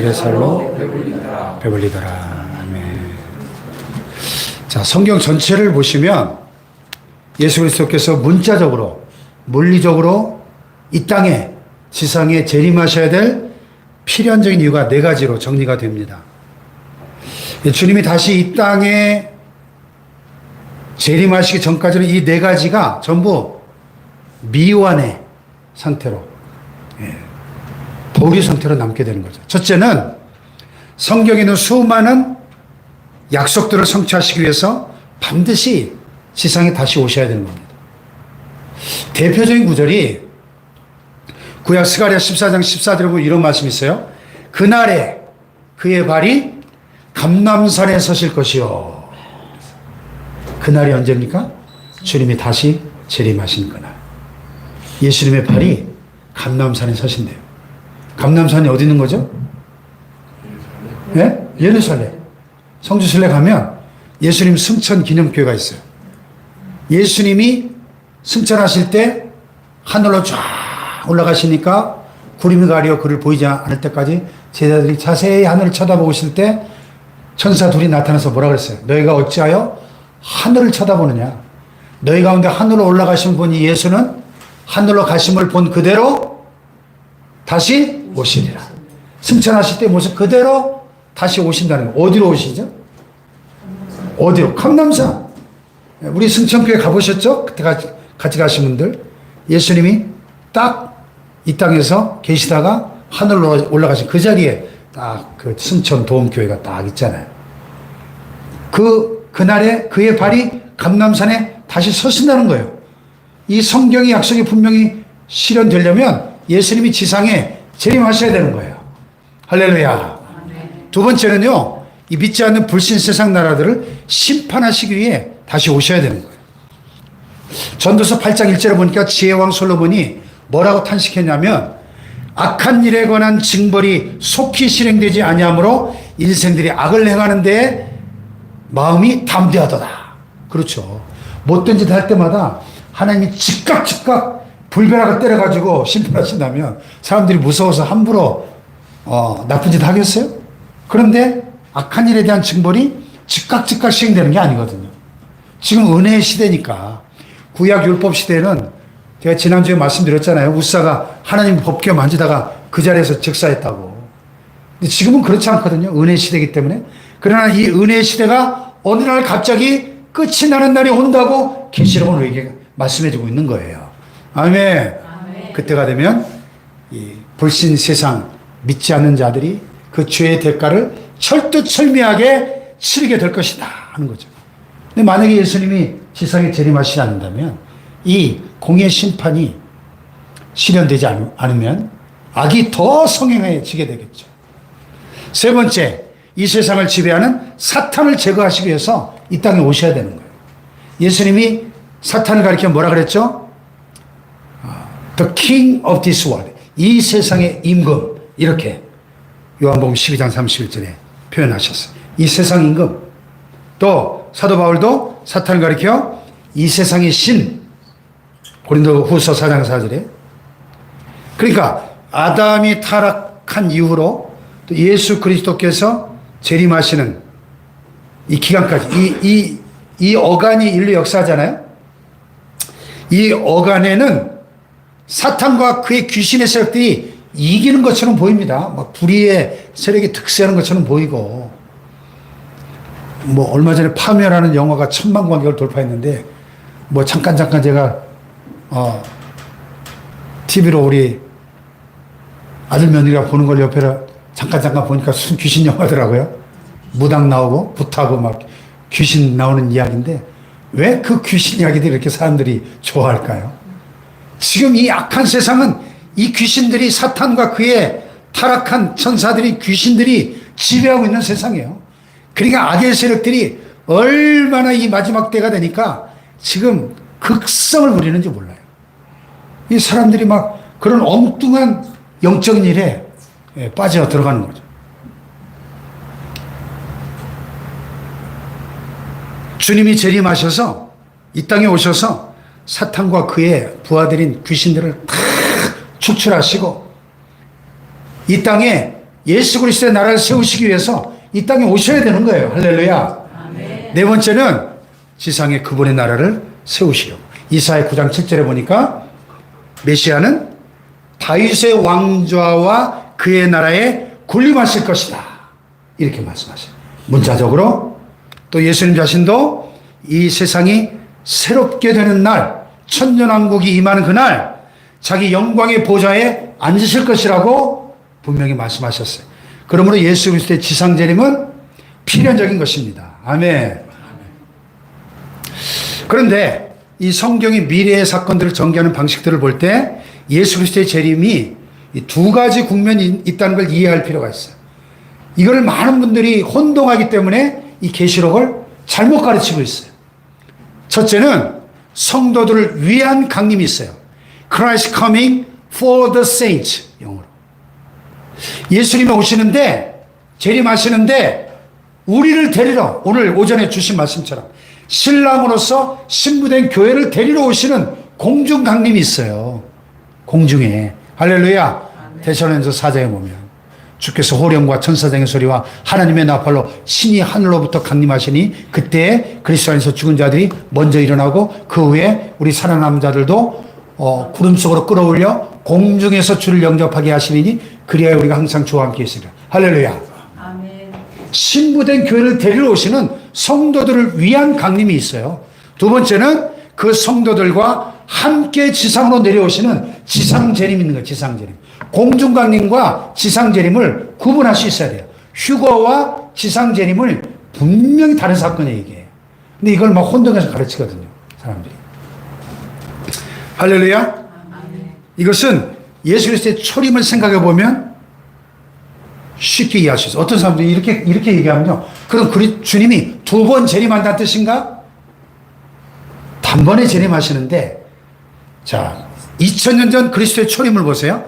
그들의 살로 배불리더라. 아멘. 자, 성경 전체를 보시면 예수 그리스도께서 문자적으로, 물리적으로 이 땅에, 지상에 재림하셔야 될 필연적인 이유가 네 가지로 정리가 됩니다. 주님이 다시 이 땅에 재림하시기 전까지는 이 네 가지가 전부 미완의 상태로, 보류 상태로 남게 되는 거죠. 첫째는 성경에 있는 수많은 약속들을 성취하시기 위해서 반드시 지상에 다시 오셔야 되는 겁니다. 대표적인 구절이 구약 스가랴 14장 14절에 보면 이런 말씀이 있어요. 그날에 그의 발이 감람산에 서실 것이요. 그날이 언제입니까? 주님이 다시 재림하신 그날. 예수님의 발이 감람산에 서신대요. 감람산이 어디 있는 거죠? 예? 예루살렘. 성지순례 가면 예수님 승천 기념교회가 있어요. 예수님이 승천하실 때 하늘로 쫙 올라가시니까 구름이 가려 그를 보이지 않을 때까지 제자들이 자세히 하늘을 쳐다보고 있을 때 천사 둘이 나타나서 뭐라 그랬어요? 너희가 어찌하여 하늘을 쳐다보느냐? 너희 가운데 하늘로 올라가신 분이 예수는 하늘로 가심을 본 그대로 다시 오시리라. 승천하실 때 모습 그대로 다시 오신다는 거예요. 어디로 오시죠? 어디로? 감람산. 우리 승천교회 가보셨죠? 그때 같이 가신 분들. 예수님이 딱 이 땅에서 계시다가 하늘로 올라가신 그 자리에 딱 그 승천 도움교회가 딱 있잖아요. 그날에 그의 발이 감람산에 다시 서신다는 거예요. 이 성경의 약속이 분명히 실현되려면 예수님이 지상에 재림하셔야 되는 거예요. 할렐루야. 두 번째는요, 이 믿지 않는 불신 세상 나라들을 심판하시기 위해 다시 오셔야 되는 거예요. 전도서 8장 1절에 보니까 지혜왕 솔로몬이 뭐라고 탄식했냐면, 악한 일에 관한 징벌이 속히 실행되지 아니하므로 인생들이 악을 행하는 데에 마음이 담대하도다. 그렇죠. 못된 짓 할 때마다 하나님이 즉각 불벼락을 때려가지고 심판하신다면 사람들이 무서워서 함부로 나쁜 짓 하겠어요? 그런데 악한 일에 대한 징벌이 즉각 시행되는 게 아니거든요. 지금 은혜의 시대니까. 구약 율법 시대에는 제가 지난주에 말씀드렸잖아요. 우사가 하나님 법궤 만지다가 그 자리에서 즉사했다고. 근데 지금은 그렇지 않거든요. 은혜 시대이기 때문에. 그러나 이 은혜 시대가 어느 날 갑자기 끝이 나는 날이 온다고 계시록은 우리에게 말씀해주고 있는 거예요. 아멘. 그때가 되면 이 불신 세상 믿지 않는 자들이 그 죄의 대가를 철두철미하게 치르게 될 것이다 하는 거죠. 근데 만약에 예수님이 지상에 재림하시지 않는다면 이 공의 심판이 실현되지 않으면 악이 더 성행해지게 되겠죠. 세 번째, 이 세상을 지배하는 사탄을 제거하시기 위해서 이 땅에 오셔야 되는 거예요. 예수님이 사탄을 가리켜 뭐라 그랬죠? The king of this world. 이 세상의 임금. 이렇게 요한복음 12장 31절에 표현하셨어요. 이 세상 임금. 또 사도 바울도 사탄을 가리켜 이 세상의 신. 고린도 후서 4장 4절에. 그러니까 아담이 타락한 이후로 또 예수 그리스도께서 재림하시는 이 기간까지 이 어간이 인류 역사잖아요. 이 어간에는 사탄과 그의 귀신의 세력들이 이기는 것처럼 보입니다. 막 불의의 세력이 득세하는 것처럼 보이고, 뭐 얼마 전에 파묘라는 영화가 1000만 관객을 돌파했는데, 뭐 잠깐 제가 TV로 우리 아들 며느리가 보는 걸 옆에서 잠깐 보니까 무슨 귀신 영화더라고요. 무당 나오고 붓하고 막 귀신 나오는 이야기인데, 왜 그 귀신 이야기들이 이렇게 사람들이 좋아할까요? 지금 이 악한 세상은 이 귀신들이, 사탄과 그의 타락한 천사들이, 귀신들이 지배하고 있는 세상이에요. 그러니까 악의 세력들이 얼마나 이 마지막 때가 되니까 지금 극성을 부리는지 몰라요. 이 사람들이 막 그런 엉뚱한 영적인 일에 빠져 들어가는 거죠. 주님이 재림하셔서 이 땅에 오셔서 사탄과 그의 부하들인 귀신들을 다 축출하시고 이 땅에 예수 그리스도의 나라를 세우시기 위해서 이 땅에 오셔야 되는 거예요. 할렐루야. 아멘. 네 번째는 지상에 그분의 나라를 세우시려고. 이사야 9장 7절에 보니까 메시아는 다윗의 왕좌와 그의 나라에 군림하실 것이다. 이렇게 말씀하셔요. 문자적으로 또 예수님 자신도 이 세상이 새롭게 되는 날, 천년왕국이 임하는 그날 자기 영광의 보좌에 앉으실 것이라고 분명히 말씀하셨어요. 그러므로 예수 그리스도의 지상 재림은 필연적인 것입니다. 아멘. 그런데 이 성경이 미래의 사건들을 전개하는 방식들을 볼 때 예수 그리스도의 재림이 이 두 가지 국면이 있다는 걸 이해할 필요가 있어요. 이걸 많은 분들이 혼동하기 때문에 이 계시록을 잘못 가르치고 있어요. 첫째는 성도들을 위한 강림이 있어요. Christ coming for the saints. 영어로. 예수님이 오시는데, 재림하시는데, 우리를 데리러, 오늘 오전에 주신 말씀처럼, 신랑으로서 신부된 교회를 데리러 오시는 공중 강림이 있어요. 공중에. 할렐루야. 데살로니가서 4장에 보면 주께서 호령과 천사장의 소리와 하나님의 나팔로 신이 하늘로부터 강림하시니 그때 그리스도 안에서 죽은 자들이 먼저 일어나고 그 후에 우리 살아남은 자들도 구름 속으로 끌어올려 공중에서 주를 영접하게 하시니 그리하여 우리가 항상 주와 함께 있으리라. 할렐루야. 아멘. 신부된 교회를 데리러 오시는 성도들을 위한 강림이 있어요. 두 번째는 그 성도들과 함께 지상으로 내려오시는 지상 재림이 있는 거예요. 지상 재림. 공중 강림과 지상 재림을 구분할 수 있어야 돼요. 휴거와 지상 재림을 분명히 다른 사건이에요, 이게. 근데 이걸 막 혼동해서 가르치거든요, 사람들이. 할렐루야. 아멘. 이것은 예수 그리스도의 초림을 생각해 보면 쉽게 이해할 수 있어요. 어떤 사람들이 이렇게 얘기하면요. 그럼 주님이 두 번 재림한다는 뜻인가? 단번에 재림하시는데, 자, 2000년 전 그리스도의 초림을 보세요.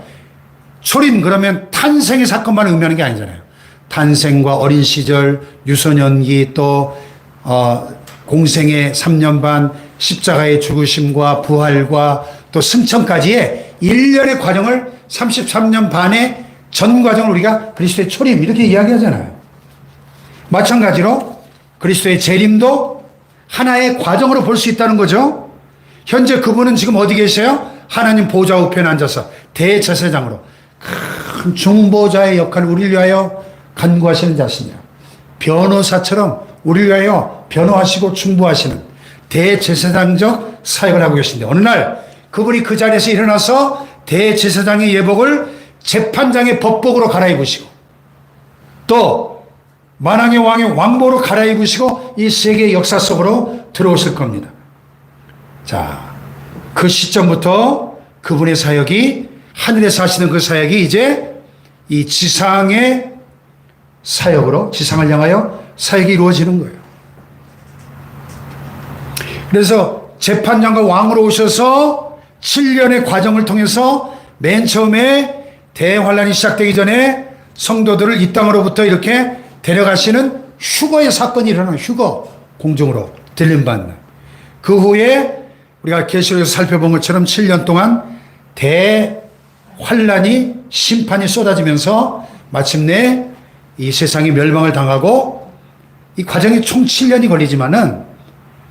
초림 그러면 탄생의 사건만 의미하는 게 아니잖아요. 탄생과 어린 시절, 유소년기, 또 공생의 3년 반, 십자가의 죽으심과 부활과 또 승천까지의 1년의 과정을 33년 반의 전 과정을 우리가 그리스도의 초림 이렇게 이야기하잖아요. 마찬가지로 그리스도의 재림도 하나의 과정으로 볼 수 있다는 거죠. 현재 그분은 지금 어디 계세요? 하나님 보좌 우편에 앉아서 대제사장으로 큰 중보자의 역할을 우리를 위하여 간구하시는 자신이요. 변호사처럼 우리를 위하여 변호하시고 중보하시는 대제사장적 사역을 하고 계신데 어느 날 그분이 그 자리에서 일어나서 대제사장의 예복을 재판장의 법복으로 갈아입으시고 또 만왕의 왕의 왕보로 갈아입으시고 이 세계의 역사 속으로 들어오실 겁니다. 자, 그 시점부터 그분의 사역이 하늘에서 하시는 그 사역이 이제 이 지상의 사역으로 지상을 향하여 사역이 이루어지는 거예요. 그래서 재판장과 왕으로 오셔서 7년의 과정을 통해서 맨 처음에 대환란이 시작되기 전에 성도들을 이 땅으로부터 이렇게 데려가시는 휴거의 사건이 일어나는 휴거 공중으로 들림받는 그 후에 우리가 계시록에서 살펴본 것처럼 7년 동안 대환란이 심판이 쏟아지면서 마침내 이 세상이 멸망을 당하고 이 과정이 총 7년이 걸리지만은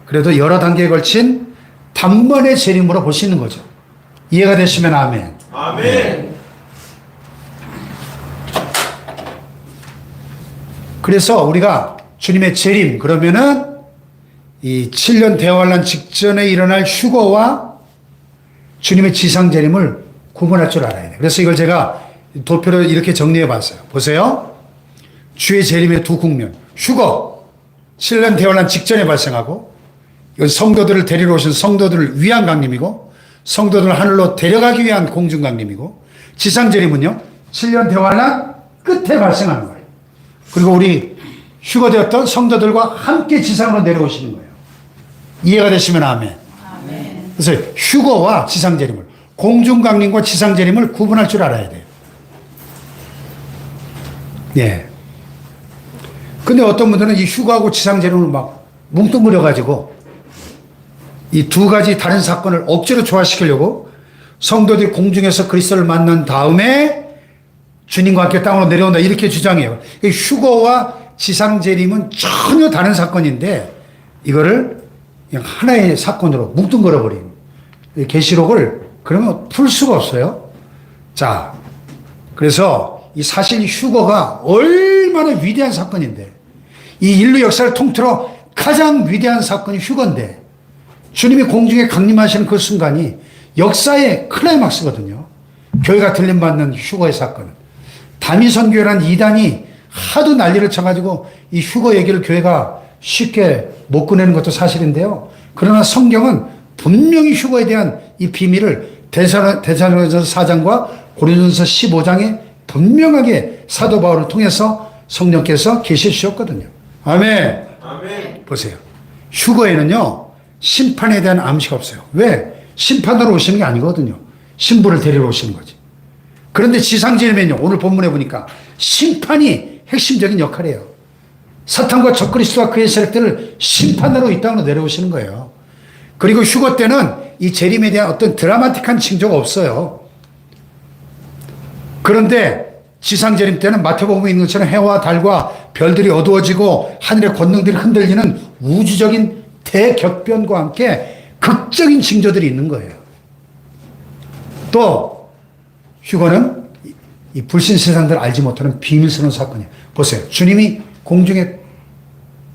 그래도 여러 단계에 걸친 단번의 재림으로 볼 수 있는 거죠. 이해가 되시면 아멘. 아멘. 그래서 우리가 주님의 재림 그러면은 이 7년 대환란 직전에 일어날 휴거와 주님의 지상 재림을 구분할 줄 알아야 돼요. 그래서 이걸 제가 도표로 이렇게 정리해 봤어요. 보세요. 주의 재림의 두 국면. 휴거 7년 대환란 직전에 발생하고 이건 성도들을 데리러 오신 성도들을 위한 강림이고 성도들을 하늘로 데려가기 위한 공중 강림이고 지상 재림은요 7년 대환란 끝에 발생하는 거예요. 그리고 우리 휴거되었던 성도들과 함께 지상으로 내려오시는 거예요. 이해가 되시면 아멘. 아멘. 그래서 휴거와 지상 재림을 공중 강림과 지상 재림을 구분할 줄 알아야 돼요. 예. 근데 어떤 분들은 이 휴거하고 지상 재림을 막 뭉뚱그려 가지고 이 두 가지 다른 사건을 억지로 조화시키려고 성도들이 공중에서 그리스도를 만난 다음에 주님과 함께 땅으로 내려온다 이렇게 주장해요. 휴거와 지상재림은 전혀 다른 사건인데 이거를 그냥 하나의 사건으로 뭉뚱그려 버린 계시록을 그러면 풀 수가 없어요. 자, 그래서 이 사실 휴거가 얼마나 위대한 사건인데 이 인류 역사를 통틀어 가장 위대한 사건이 휴거인데 주님이 공중에 강림하시는 그 순간이 역사의 클라이막스거든요. 교회가 들림받는 휴거의 사건은. 다미선교회라는 이단이 하도 난리를 쳐가지고 이 휴거 얘기를 교회가 쉽게 못 꺼내는 것도 사실인데요. 그러나 성경은 분명히 휴거에 대한 이 비밀을 데살로니가서 4장과 고린도전서 15장에 분명하게 사도 바울을 통해서 성령께서 계시해 주셨거든요. 아멘. 아멘. 보세요. 휴거에는요, 심판에 대한 암시가 없어요. 왜? 심판으로 오시는 게 아니거든요. 신부를 데리러 오시는 거지. 그런데 지상재림은요, 오늘 본문에 보니까 심판이 핵심적인 역할이에요. 사탄과 적그리스도와 그의 세력들을 심판으로 이 땅으로 내려오시는 거예요. 그리고 휴거 때는 이 재림에 대한 어떤 드라마틱한 징조가 없어요. 그런데 지상재림 때는 마태복음에 있는 것처럼 해와 달과 별들이 어두워지고 하늘의 권능들이 흔들리는 우주적인 대격변과 함께 극적인 징조들이 있는 거예요. 또 휴거는 이 불신 세상들 알지 못하는 비밀스러운 사건이에요. 보세요. 주님이 공중에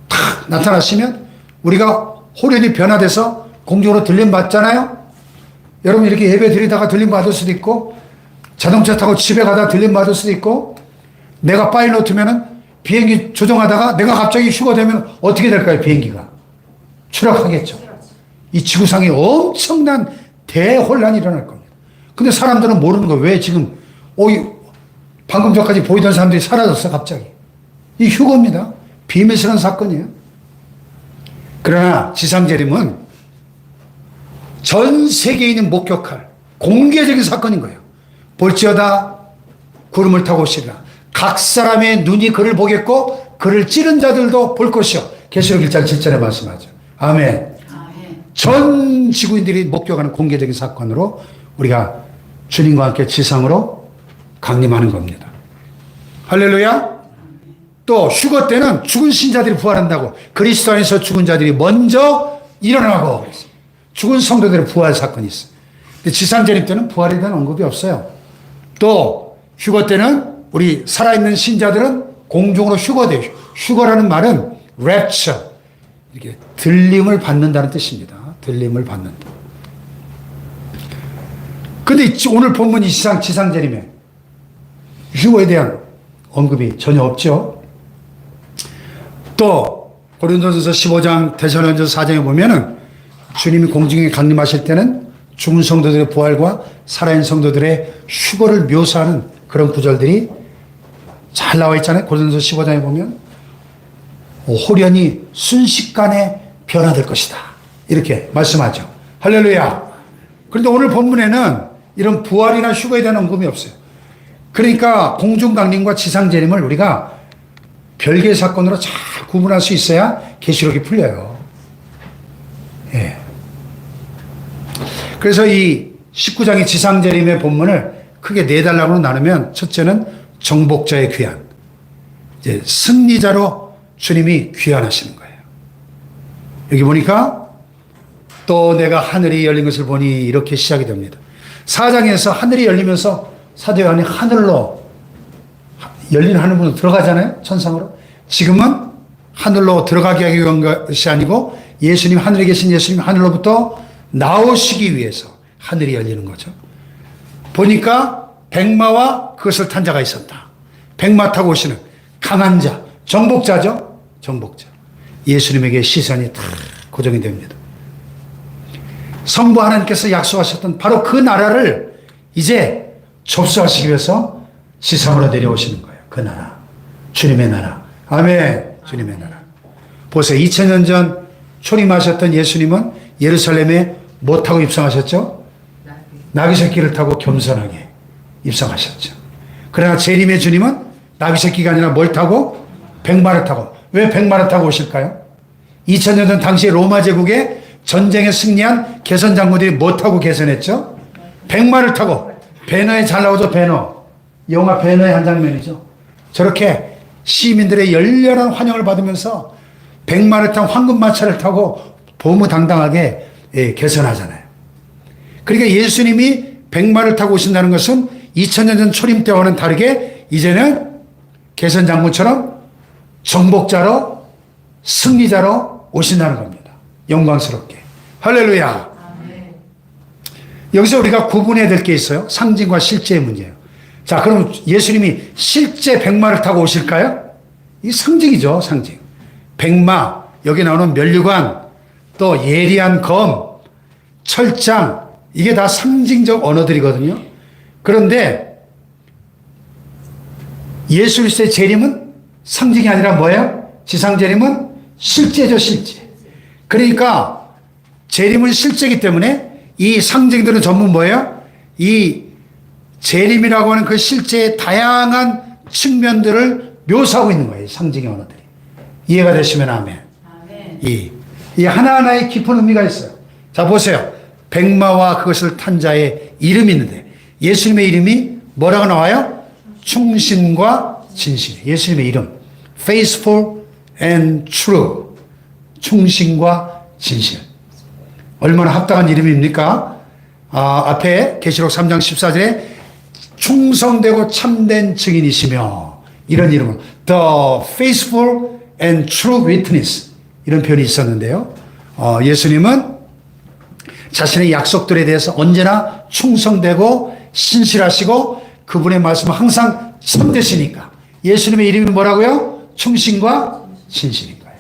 탁 나타나시면 우리가 호련히 변화돼서 공중으로 들림 받잖아요. 여러분 이렇게 예배 드리다가 들림 받을 수도 있고 자동차 타고 집에 가다 들림 받을 수도 있고 내가 파일로트면은 비행기 조종하다가 내가 갑자기 휴가 되면 어떻게 될까요? 비행기가 추락하겠죠. 이 지구상에 엄청난 대혼란이 일어날 겁니다. 근데 사람들은 모르는 거예요. 왜 지금 방금 전까지 보이던 사람들이 사라졌어 갑자기. 이 휴거입니다. 비밀스러운 사건이에요. 그러나 지상재림은 전 세계인이 목격할 공개적인 사건인 거예요. 볼지어다 구름을 타고 오시리라. 각 사람의 눈이 그를 보겠고 그를 찌른 자들도 볼 것이요. 계시록 1장 7절에 말씀하죠. 아멘. 아멘. 전 지구인들이 목격하는 공개적인 사건으로 우리가 주님과 함께 지상으로 강림하는 겁니다. 할렐루야. 또 휴거 때는 죽은 신자들이 부활한다고 그리스도 안에서 죽은 자들이 먼저 일어나고 죽은 성도들의 부활 사건이 있어요. 근데 지상재림 때는 부활에 대한 언급이 없어요. 또 휴거 때는 우리 살아있는 신자들은 공중으로 휴거돼요. 휴거라는 말은 rapture, 이렇게 들림을 받는다는 뜻입니다. 들림을 받는다. 근데 오늘 본문 이 지상재림에 휴거에 대한 언급이 전혀 없죠. 또 고린도전서 15장 데살로니가서 4장에 보면은 주님이 공중에 강림하실 때는 죽은 성도들의 부활과 살아있는 성도들의 휴거를 묘사하는 그런 구절들이 잘 나와 있잖아요. 고린도전서 15장에 보면 호련히 순식간에 변화될 것이다. 이렇게 말씀하죠. 할렐루야. 그런데 오늘 본문에는 이런 부활이나 휴거에 대한 언급이 없어요. 그러니까 공중 강림과 지상 재림을 우리가 별개의 사건으로 잘 구분할 수 있어야 계시록이 풀려요. 예. 그래서 이 19장의 지상 재림의 본문을 크게 네 단락으로 나누면 첫째는 정복자의 귀환. 이제 승리자로 주님이 귀환하시는 거예요. 여기 보니까 또 내가 하늘이 열린 것을 보니 이렇게 시작이 됩니다. 4장에서 하늘이 열리면서 사도 요한이 하늘로 열린 하늘문으로 들어가잖아요. 천상으로. 지금은 하늘로 들어가게 하기 위한 것이 아니고 예수님 하늘에 계신 예수님 하늘로부터 나오시기 위해서 하늘이 열리는 거죠. 보니까 백마와 그것을 탄 자가 있었다. 백마 타고 오시는 강한 자, 정복자죠. 정복자. 예수님에게 시선이 다 고정이 됩니다. 성부 하나님께서 약속하셨던 바로 그 나라를 이제 접수하시기 위해서 지상으로 내려오시는 거예요. 그 나라. 주님의 나라. 아멘. 주님의 나라. 보세요. 2000년 전 초림하셨던 예수님은 예루살렘에 뭐 타고 입성하셨죠? 나귀 새끼를 타고 겸손하게 입성하셨죠. 그러나 재림의 주님은 나귀 새끼가 아니라 뭘 타고? 백마를 타고. 왜 백마를 타고 오실까요? 2000년 전 당시 로마 제국의 전쟁에 승리한 개선 장군들이 뭐 타고 개선했죠? 백마를 타고. 배너에 잘 나오죠, 배너. 영화 배너의 한 장면이죠. 저렇게 시민들의 열렬한 환영을 받으면서 백마를 탄 황금마차를 타고 보무당당하게 개선하잖아요. 그러니까 예수님이 백마를 타고 오신다는 것은 2000년 전 초림 때와는 다르게 이제는 개선장군처럼 정복자로 승리자로 오신다는 겁니다. 영광스럽게. 할렐루야. 아멘. 여기서 우리가 구분해야 될 게 있어요. 상징과 실제의 문제예요. 자, 그럼 예수님이 실제 백마를 타고 오실까요? 이 상징이죠, 상징. 백마, 여기 나오는 면류관, 또 예리한 검, 철장, 이게 다 상징적 언어들이거든요. 그런데 예수 그리스도의 재림은 상징이 아니라 뭐예요? 지상 재림은 실제죠, 실제. 그러니까 재림은 실제이기 때문에 이 상징들은 전부 뭐예요? 이 재림이라고 하는 그 실제의 다양한 측면들을 묘사하고 있는 거예요. 상징의 언어들이. 이해가 되시면 아멘. 아멘. 이 하나하나의 깊은 의미가 있어요. 자, 보세요. 백마와 그것을 탄 자의 이름이 있는데 예수님의 이름이 뭐라고 나와요? 충신과 진실. 예수님의 이름. Faithful and true. 충신과 진실. 얼마나 합당한 이름입니까? 앞에 계시록 3장 14절에 충성되고 참된 증인이시며 이런 이름은 The Faithful and True Witness 이런 표현이 있었는데요. 예수님은 자신의 약속들에 대해서 언제나 충성되고 신실하시고 그분의 말씀은 항상 참되시니까 예수님의 이름이 뭐라고요? 충신과 진실인 거예요.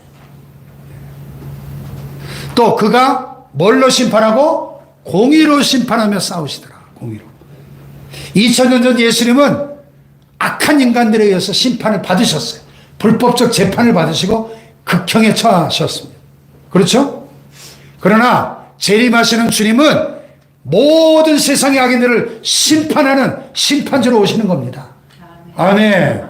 또 그가 뭘로 심판하고 공의로 심판하며 싸우시더라. 공의로. 2000년 전 예수님은 악한 인간들에 의해서 심판을 받으셨어요. 불법적 재판을 받으시고 극형에 처하셨습니다. 그렇죠? 그러나 재림하시는 주님은 모든 세상의 악인들을 심판하는 심판주로 오시는 겁니다. 아멘. 아멘.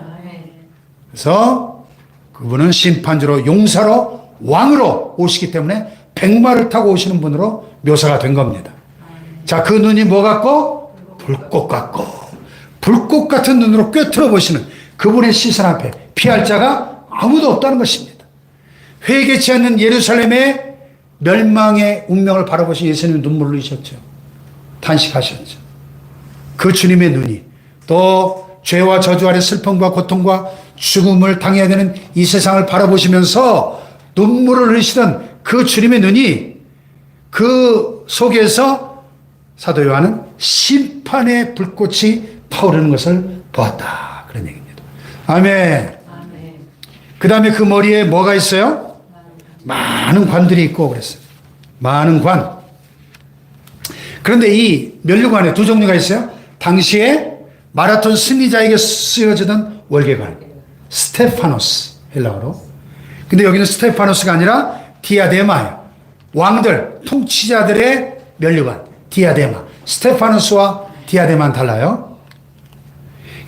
그래서 그분은 심판주로 용사로 왕으로 오시기 때문에 백마를 타고 오시는 분으로 묘사가 된 겁니다. 자, 그 눈이 뭐 같고? 불꽃 같고 불꽃 같은 눈으로 꿰뚫어 보시는 그분의 시선 앞에 피할 자가 아무도 없다는 것입니다. 회개치 않는 예루살렘의 멸망의 운명을 바라보신 예수님은 눈물을 흘리셨죠. 탄식하셨죠. 그 주님의 눈이 또 죄와 저주 아래 슬픔과 고통과 죽음을 당해야 되는 이 세상을 바라보시면서 눈물을 흘리시던 그 주님의 눈이 그 속에서 사도 요한은 심판의 불꽃이 타오르는 것을 보았다. 그런 얘기입니다. 아멘. 아멘. 그 다음에 그 머리에 뭐가 있어요? 많은 관들이 있고 그랬어요. 많은 관. 그런데 이 면류관에 두 종류가 있어요. 당시에 마라톤 승리자에게 쓰여지던 월계관. 스테파노스. 헬라어로. 근데 여기는 스테파노스가 아니라 디아데마예요. 왕들, 통치자들의 면류관. 디아데마. 스테파노스와 디아데마는 달라요.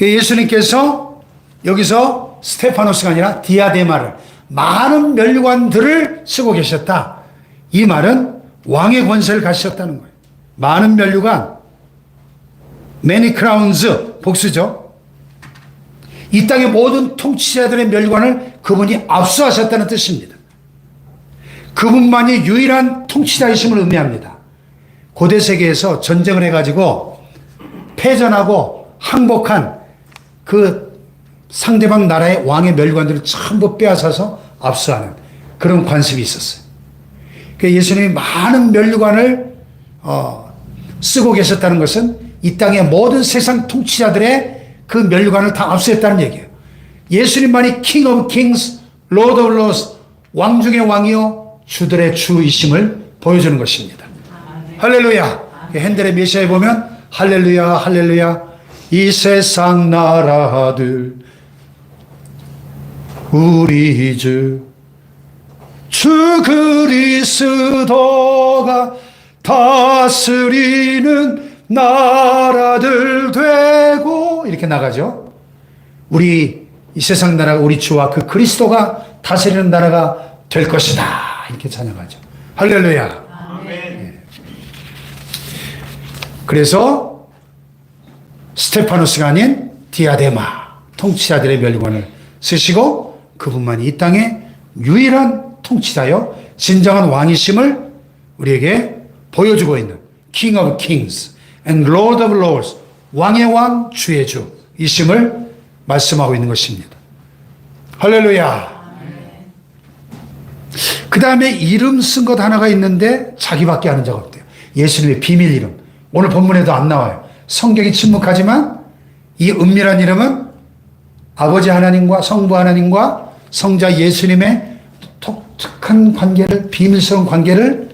예수님께서 여기서 스테파노스가 아니라 디아데마를 많은 면류관들을 쓰고 계셨다. 이 말은 왕의 권세를 가지셨다는 거예요. 많은 면류관, many crowns, 복수죠. 이 땅의 모든 통치자들의 면류관을 그분이 압수하셨다는 뜻입니다. 그분만이 유일한 통치자이심을 의미합니다. 고대 세계에서 전쟁을 해가지고 패전하고 항복한 그 상대방 나라의 왕의 면류관들을 전부 빼앗아서 압수하는 그런 관습이 있었어요. 예수님이 많은 면류관을 쓰고 계셨다는 것은 이 땅의 모든 세상 통치자들의 그 면류관을 다 압수했다는 얘기예요. 예수님만이 King of Kings, Lord of Lords, 왕 중의 왕이요 주들의 주이심을 보여주는 것입니다. 할렐루야. 핸델의 메시아에 보면 할렐루야 할렐루야 이 세상 나라들 우리 주 그리스도가 다스리는 나라들 되고 이렇게 나가죠. 우리 이 세상 나라가 우리 주와 그 그리스도가 다스리는 나라가 될 것이다. 이렇게 찬양하죠. 할렐루야. 아멘. 그래서 스테파노스가 아닌 디아데마, 통치자들의 멸관을 쓰시고 그분만이 이 땅의 유일한 통치자요 진정한 왕이심을 우리에게 보여주고 있는 King of Kings and Lord of Lords, 왕의 왕 주의 주이심을 말씀하고 있는 것입니다. 할렐루야. 그 다음에 이름 쓴 것 하나가 있는데 자기밖에 아는 자가 없대요. 예수님의 비밀 이름. 오늘 본문에도 안 나와요. 성경이 침묵하지만 이 은밀한 이름은 아버지 하나님과 성부 하나님과 성자 예수님의 독특한 관계를, 비밀스러운 관계를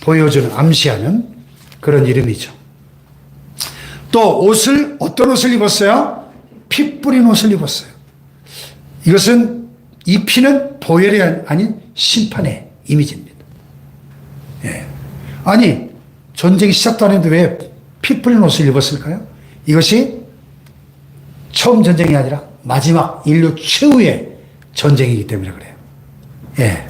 보여주는, 암시하는 그런 이름이죠. 또 옷을, 어떤 옷을 입었어요? 피 뿌린 옷을 입었어요. 이것은, 이 피는 보혈이 아닌 심판의 이미지입니다. 예. 아니, 전쟁이 시작도 안 했는데 왜 피 뿌린 옷을 입었을까요? 이것이 처음 전쟁이 아니라 마지막 인류 최후의 전쟁이기 때문에 그래요. 예.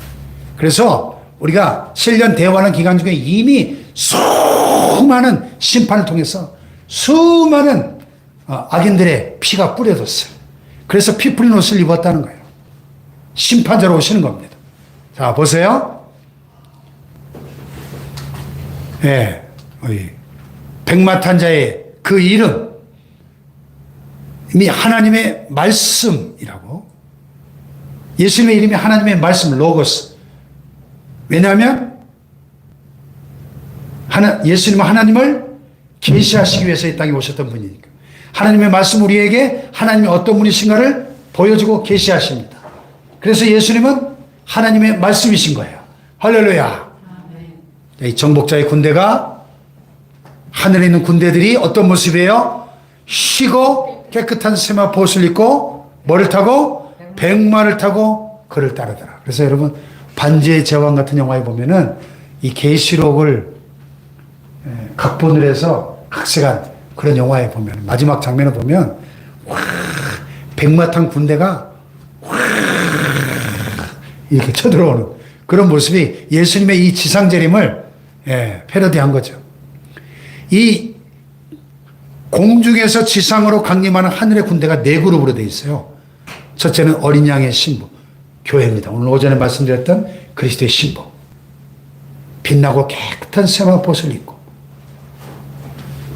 그래서 우리가 7년 대환란 기간 중에 이미 수많은 심판을 통해서 수많은 악인들의 피가 뿌려졌어요. 그래서 피 뿌린 옷을 입었다는 거예요. 심판자로 오시는 겁니다. 자, 보세요. 예. 백마탄자의 그 이름, 이미 하나님의 말씀이라고. 예수님의 이름이 하나님의 말씀, 로고스. 왜냐하면 예수님은 하나님을 계시하시기 위해서 이 땅에 오셨던 분이니까. 하나님의 말씀 우리에게 하나님이 어떤 분이신가를 보여주고 계시하십니다. 그래서 예수님은 하나님의 말씀이신 거예요. 할렐루야. 이 정복자의 군대가, 하늘에 있는 군대들이 어떤 모습이에요? 쉬고 깨끗한 세마포 옷을 입고 뭐를 타고? 백마를 타고 그를 따르더라. 그래서 여러분, 반지의 제왕 같은 영화에 보면은 이 계시록을 각본을 해서 각색한 그런 영화에 보면, 마지막 장면을 보면 와, 백마 탄 군대가 와, 이렇게 쳐들어오는 그런 모습이 예수님의 이 지상재림을 패러디한 거죠. 이 공중에서 지상으로 강림하는 하늘의 군대가 네 그룹으로 되어 있어요. 첫째는 어린 양의 신부, 교회입니다. 오늘 오전에 말씀드렸던 그리스도의 신부. 빛나고 깨끗한 세마포옷을 입고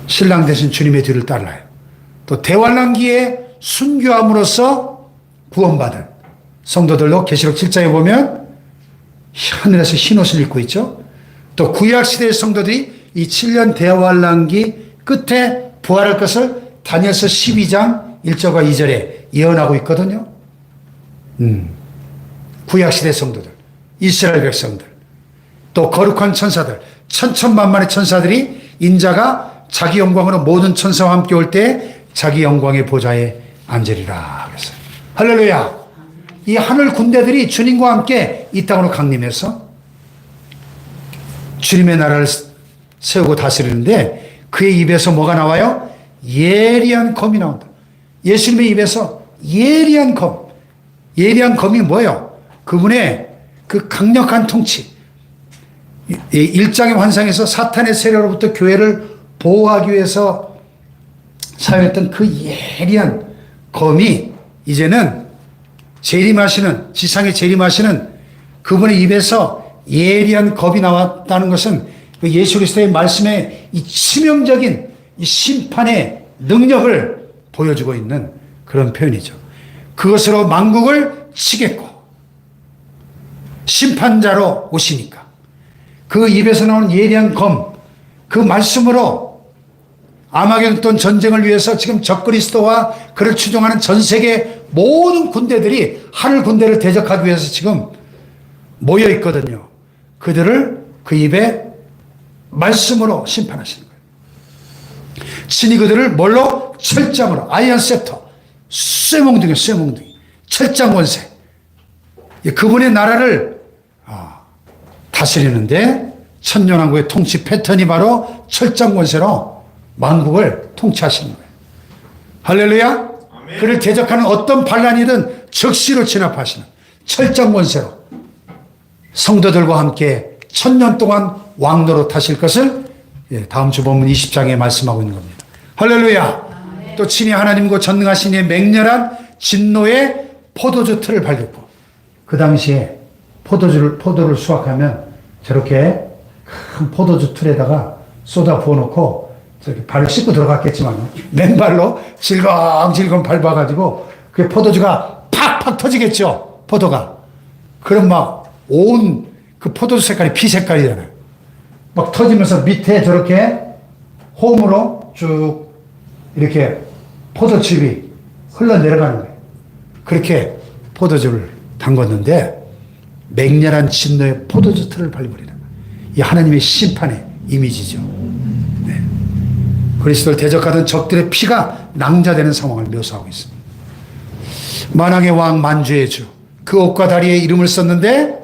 신랑 대신 주님의 뒤를 따라요. 또 대환란기에 순교함으로써 구원받은 성도들로 계시록 7장에 보면 하늘에서 흰 옷을 입고 있죠. 또 구약시대의 성도들이 이 7년 대환란기 끝에 부활할 것을 다니엘서 12장 1절과 2절에 예언하고 있거든요. 구약시대 성도들, 이스라엘 백성들, 또 거룩한 천사들, 천천만만의 천사들이 인자가 자기 영광으로 모든 천사와 함께 올 때 자기 영광의 보좌에 앉으리라 그랬어요. 할렐루야. 이 하늘 군대들이 주님과 함께 이 땅으로 강림해서 주님의 나라를 세우고 다스리는데 그의 입에서 뭐가 나와요? 예리한 검이 나온다. 예수님의 입에서 예리한 검. 예리한 검이 뭐예요? 그분의 그 강력한 통치. 1장의 환상에서 사탄의 세력으로부터 교회를 보호하기 위해서 사용했던 그 예리한 검이 이제는 재림하시는, 지상에 재림하시는 그분의 입에서 예리한 검이 나왔다는 것은 그 예수 그리스도의 말씀의 이 치명적인 이 심판의 능력을 보여주고 있는 그런 표현이죠. 그것으로 만국을 치겠고 심판자로 오시니까 그 입에서 나오는 예리한 검, 그 말씀으로 아마겟돈 전쟁을 위해서 지금 적그리스도와 그를 추종하는 전 세계 모든 군대들이 하늘 군대를 대적하기 위해서 지금 모여 있거든요. 그들을 그 입에 말씀으로 심판하시는 거예요. 친히 그들을 뭘로? 철장으로, 아이언 셉터, 쇠몽둥이, 철장 권세. 그분의 나라를 다스리는데 천년왕국의 통치 패턴이 바로 철장 권세로 만국을 통치하시는 거예요. 할렐루야. 아멘. 그를 대적하는 어떤 반란이든 즉시로 진압하시는 철장 권세로 성도들과 함께 1000년 동안 왕노릇 하실 것을 다음 주 본문 20장에 말씀하고 있는 겁니다. 할렐루야. 또 또 친히 하나님과 전능하신 이의 맹렬한 진노의 포도주 틀을 발견했고, 그 당시에 포도를 수확하면 저렇게 큰 포도주 틀에다가 쏟아 부어놓고 저렇게 발을 씻고 들어갔겠지만 맨발로 질겅질겅 밟아가지고 그 포도주가 팍팍 터지겠죠. 포도가. 그럼 막 온 그 포도주 색깔이 피 색깔이잖아요. 막 터지면서 밑에 저렇게 홈으로 쭉 이렇게 포도즙이 흘러내려가는 거예요. 그렇게 포도주를 담궜는데 맹렬한 진노의 포도주 틀을 밟으리라. 이 하나님의 심판의 이미지죠. 네. 그리스도를 대적하던 적들의 피가 낭자되는 상황을 묘사하고 있습니다. 만왕의 왕 만주의 주, 그 옷과 다리에 이름을 썼는데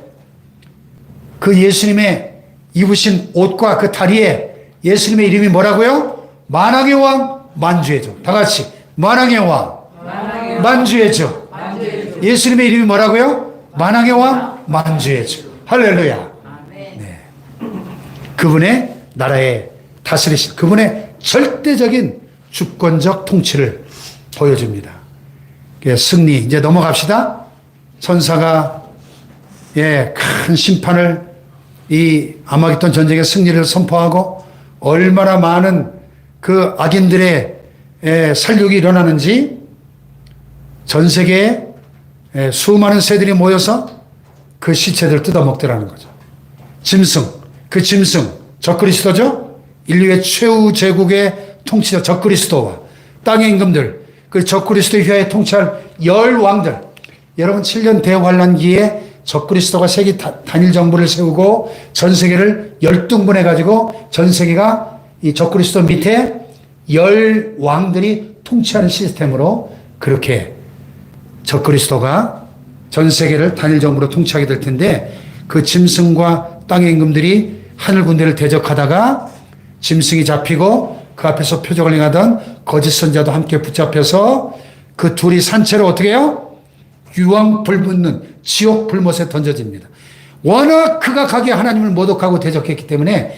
그 예수님의 입으신 옷과 그 다리에 예수님의 이름이 뭐라고요? 만왕의 왕 만주의 주. 다 같이 만왕의 왕 만주의 주. 예수님의 이름이 뭐라고요? 만왕의 왕 만주의 주. 할렐루야. 네. 그분의 나라에 다스리신 그분의 절대적인 주권적 통치를 보여줍니다. 승리. 이제 넘어갑시다. 천사가 큰 심판을 이 아마겟돈 전쟁의 승리를 선포하고 얼마나 많은 그 악인들의 살육이 일어나는지 전 세계에 수많은 새들이 모여서 그 시체들을 뜯어먹더라는 거죠. 짐승, 그 짐승, 적그리스도죠. 인류의 최후 제국의 통치자 적그리스도와 땅의 임금들, 그 적그리스도 휘하에 통치할 10왕들. 여러분 7년 대환란기에 적그리스도가 세계 단일 정부를 세우고 전 세계를 열등분해 가지고 전 세계가 이 적그리스도 밑에 10왕들이 통치하는 시스템으로 그렇게 적그리스도가 전 세계를 단일 정부로 통치하게 될 텐데, 그 짐승과 땅의 임금들이 하늘 군대를 대적하다가 짐승이 잡히고 그 앞에서 표적을 행하던 거짓 선자도 함께 붙잡혀서 그 둘이 산채로 어떻게 해요? 유황 불붙는 지옥 불못에 던져집니다. 워낙 그가 가게 하나님을 모독하고 대적했기 때문에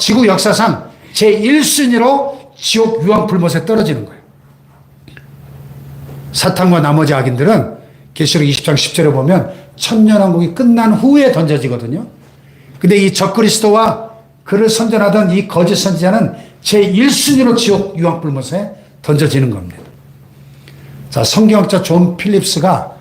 지구 역사상 제1순위로 지옥 유황 불못에 떨어지는 거예요. 사탄과 나머지 악인들은 계시록 20장 10절에 보면 천년왕국이 끝난 후에 던져지거든요. 근데 이 적그리스도와 그를 선전하던 이 거짓 선지자는 제1순위로 지옥 유황 불못에 던져지는 겁니다. 자, 성경학자 존 필립스가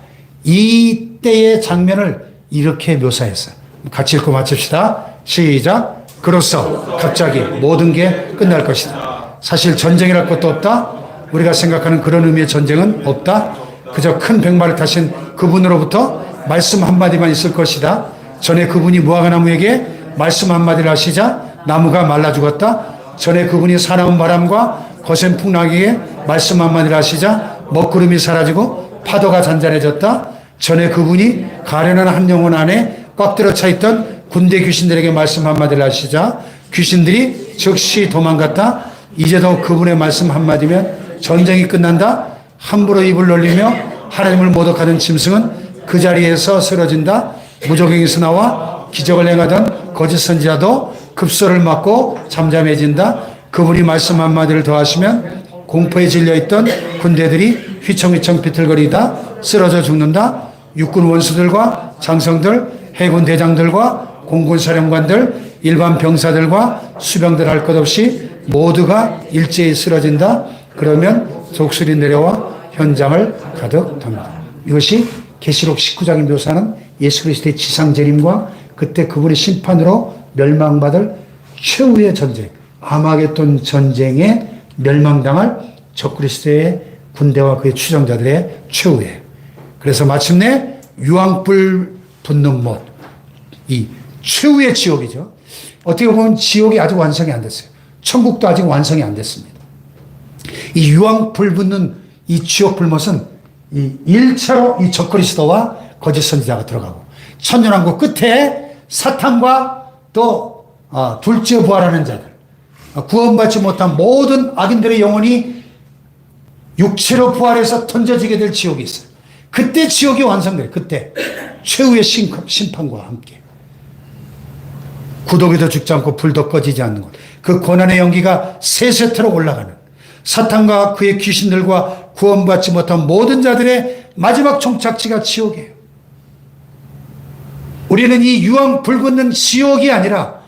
이때의 장면을 이렇게 묘사했어요. 같이 읽고 마칩시다. 시작. 그로써 갑자기 모든 게 끝날 것이다. 사실 전쟁이랄 것도 없다. 우리가 생각하는 그런 의미의 전쟁은 없다. 그저 큰 백마를 타신 그분으로부터 말씀 한마디만 있을 것이다. 전에 그분이 무화과나무에게 말씀 한마디를 하시자 나무가 말라 죽었다. 전에 그분이 사나운 바람과 거센 풍랑에게 말씀 한마디를 하시자 먹구름이 사라지고 파도가 잔잔해졌다. 전에 그분이 가련한 한 영혼 안에 꽉 들어차 있던 군대 귀신들에게 말씀 한마디를 하시자 귀신들이 즉시 도망갔다. 이제도 그분의 말씀 한마디면 전쟁이 끝난다. 함부로 입을 놀리며 하나님을 모독하는 짐승은 그 자리에서 쓰러진다. 무적행이 스나와 기적을 행하던 거짓 선지자도 급소를 맞고 잠잠해진다. 그분이 말씀 한마디를 더하시면 공포에 질려있던 군대들이 휘청휘청 비틀거리다 쓰러져 죽는다. 육군 원수들과 장성들, 해군 대장들과 공군 사령관들, 일반 병사들과 수병들 할 것 없이 모두가 일제히 쓰러진다. 그러면 독수리 내려와 현장을 가득 합니다. 이것이 계시록 19장이 묘사하는 예수 그리스도의 지상 재림과 그때 그분의 심판으로 멸망받을 최후의 전쟁, 아마겟돈 전쟁에 멸망당할 적그리스도의 군대와 그의 추종자들의 최후예요. 그래서 마침내 유황불 붙는 못, 이 최후의 지옥이죠. 어떻게 보면 지옥이 아직 완성이 안 됐어요. 천국도 아직 완성이 안 됐습니다. 이 유황불 붙는 이 지옥 불못은 이 1차로 이 적그리스도와 거짓 선지자가 들어가고, 천년왕국 끝에 사탄과 또 둘째 부활하는 자들, 구원받지 못한 모든 악인들의 영혼이 육체로 부활해서 던져지게 될 지옥이 있어요. 그때 지옥이 완성돼요. 그때 최후의 심판과 함께 구더기도 죽지 않고 불도 꺼지지 않는 것, 그 고난의 연기가 세세토록 올라가는, 사탄과 그의 귀신들과 구원받지 못한 모든 자들의 마지막 종착지가 지옥이에요. 우리는 이 유황 불붙는 지옥이 아니라